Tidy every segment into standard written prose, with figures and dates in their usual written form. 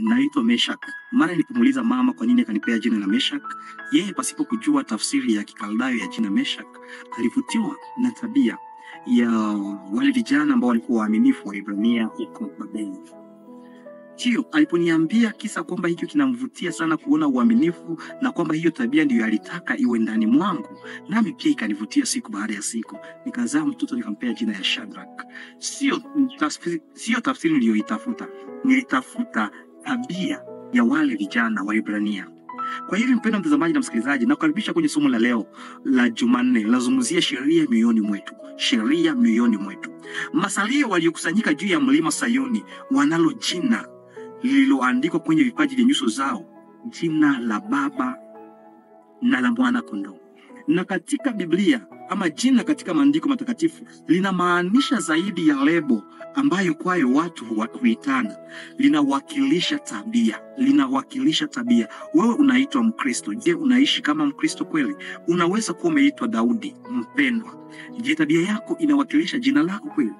naitwa Meshak. Mara nilipomuuliza mama kwa nini akanipea jina la Meshak, yeye pasipo kujua tafsiri ya Kikaldayo ya jina Meshak, alivutiwa na tabia ya wale vijana ambao walikuwa waaminifu wa Ibrania huko Babeli. Hiyo aliponiambia kisa kwamba hicho kinamvutia sana kuona uaminifu na kwamba hiyo tabia ndiyo alitaka iwe ndani mwangu, nami pia ikanivutia siku baada ya siku. Nikazaa mtoto nikampea jina ya Shadrach. Sio tafsiri niliyoitafuta. Nilitafuta tabia ya wale vijana wa Ibrania. Kwa hivyo mpendwa mtazamaji na msikilizaji, nakukaribisha kwenye somo la leo la Jumanne linalozungumzia sheria mioyoni mwetu. Sheria mioyoni mwetu. Masalio waliokusanyika juu ya mlima Sayuni wanalo jina lililoandikwa kwenye vipaji vya nyuso zao, jina la Baba na la Mwana Kondoo. Na katika Biblia ama jina katika maandiko matakatifu linamaanisha zaidi ya lebo ambayo kwayo watu huitana. Linawakilisha tabia, linawakilisha tabia. Wewe unaitwa Mkristo. Je, unaishi kama Mkristo kweli? Unaweza kuwa umeitwa Daudi mpendwa. Je, tabia yako inawakilisha jina lako kweli?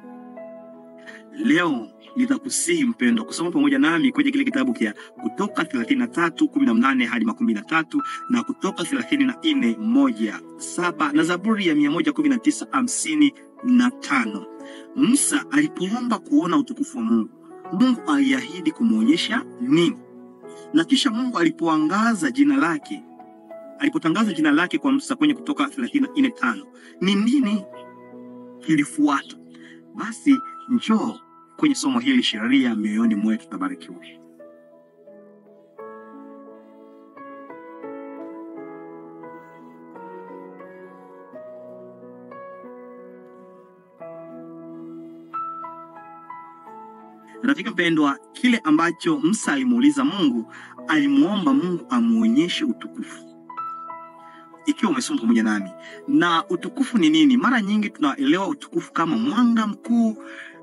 Leo nitakusihi mpendwa kusoma pamoja nami kwenye kile kitabu kia Kutoka 33:18 hadi 13 na Kutoka 34:1-7 na Zaburi ya 119:55. Musa alipoomba kuona utukufu wa Mungu, Mungu aliahidi kumuonyesha nini? Na kisha Mungu alipotangaza jina lake kwa Musa kwenye Kutoka 34:5, ni nini kilifuata? Basi njoo kwenye somo hili, sheria mioyoni mwetu. Tabarikiwa. Rafiki mpendwa, kile ambacho Musa alimuuliza Mungu, alimuomba Mungu amuonyeshe utukufu. Ikiwa umesoma pamoja nami, na utukufu ni nini? Mara nyingi tunaelewa utukufu kama mwanga mkuu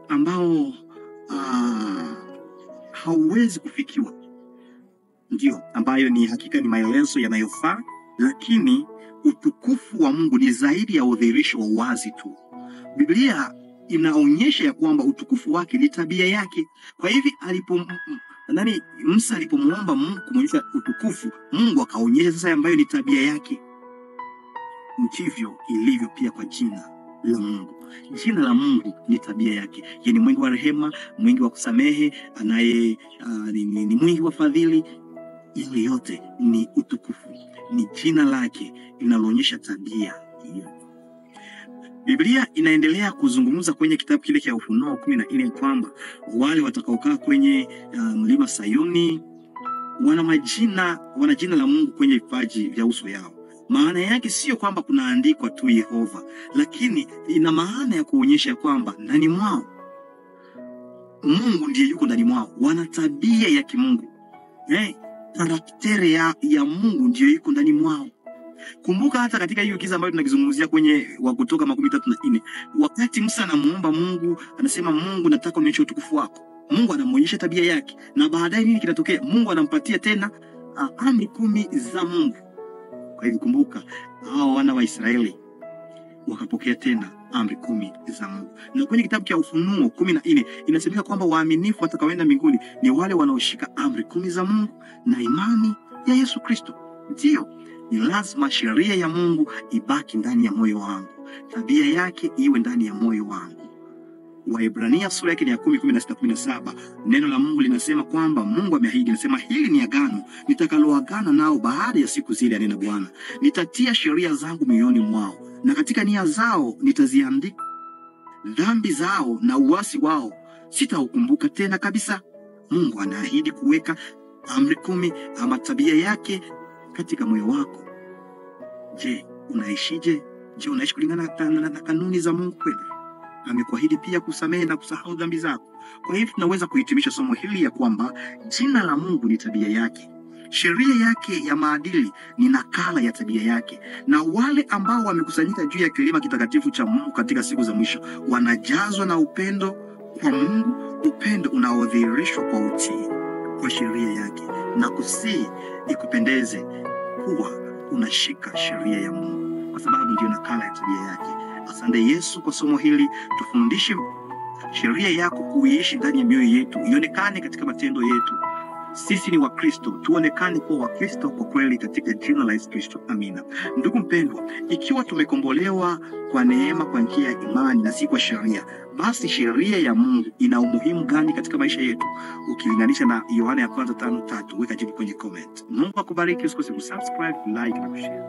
ambao hauwezi kufikiwa. Ndio, ambayo ni hakika ni maelezo yanayofaa, lakini utukufu wa Mungu ni zaidi ya udhihirisho wa wazi tu. Biblia inaonyesha ya kwamba utukufu wake ni tabia yake. Kwa hivi Musa alipomuomba Mungu kumwonyesha utukufu, Mungu akaonyesha sasa ambayo ni tabia yake. Ndivyo ilivyo pia kwa jina la Mungu. Jina la Mungu ni tabia yake. Yeye ni mwingi wa rehema, mwingi wa kusamehe, ni mwingi wa fadhili. Yale yote ni utukufu, ni jina lake linaloonyesha tabia hiyo. Biblia inaendelea kuzungumza kwenye kitabu kile cha Ufunuo 14 kwamba wale watakaokaa kwenye mlima Sayuni wana jina la Mungu kwenye vipaji vya uso yao. Maana yake sio kwamba kunaandikwa tu Yehova, lakini ina maana ya kuonyesha kwamba ndani mwao Mungu ndiye yuko ndani mwao. Wana tabia ya kimungu. Karakteri ya Mungu ndiyo yuko ndani mwao. Kumbuka hata katika hiyo kisa ambayo tunakizungumzia kwenye Kutoka 34, wakati Musa anamuomba Mungu, anasema Mungu, nataka unionyeshe utukufu wako. Mungu anamuonyesha tabia yake, na baadaye nini kinatokea? Mungu anampatia tena amri 10 za Mungu. Kwa hivyo kumbuka, hao wana wa Israeli wakapokea tena amri 10 za Mungu. Na kwenye kitabu cha Ufunuo 14 inasemeka kwamba waaminifu watakaoenda mbinguni ni wale wanaoshika amri 10 za Mungu na imani ya Yesu Kristo. Ndio, ni lazima sheria ya Mungu ibaki ndani ya moyo wangu. Tabia yake iwe ndani ya moyo wangu. Waebrania sura yake ni ya 10:16-17. Neno la Mungu linasema kwamba Mungu ameahidi, linasema hili ni agano nitakaloagana nao baada ya siku zile, anena Bwana. Nitatia sheria zangu mioyoni mwao, na katika nia zao nitaziandika. Dhambi zao na uasi wao sitaukumbuka tena kabisa. Mungu anaahidi kuweka amri 10 ama tabia yake katika moyo wako. Je, unaishije? Je, unaishi kulingana na kanuni za Mungu kweli? Amekuahidi pia kusamehe na kusahau dhambi zako. Kwa hivyo tunaweza kuhitimisha somo hili ya kwamba jina la Mungu ni tabia yake. Sheria yake ya maadili ni nakala ya tabia yake. Na wale ambao wamekusanyika juu ya kilima kitakatifu cha Mungu katika siku za mwisho wanajazwa na upendo kwa Mungu, upendo unaodhihirishwa kwa utii kwa sheria yake. Na kusihi ikupendeze kuwa unashika sheria ya Mungu, kwa sababu ndio nakala ya tabia yake. Asante Yesu kwa somo hili. Tufundishe sheria yako kuiishi ndani ya mioyo yetu, ionekane katika matendo yetu. sisi ni Wakristo, tuonekane kuwa Wakristo kwa kweli katika jina la Yesu Kristo. Amina. Ndugu mpendwa, ikiwa tumekombolewa kwa neema kwa njia ya imani na si kwa sheria, basi sheria ya Mungu ina umuhimu gani katika maisha yetu ukilinganisha na Yohana ya kwanza 5:3? Weka jibu kwenye comment. Mungu akubariki, usikose kusubscribe, like na kushare.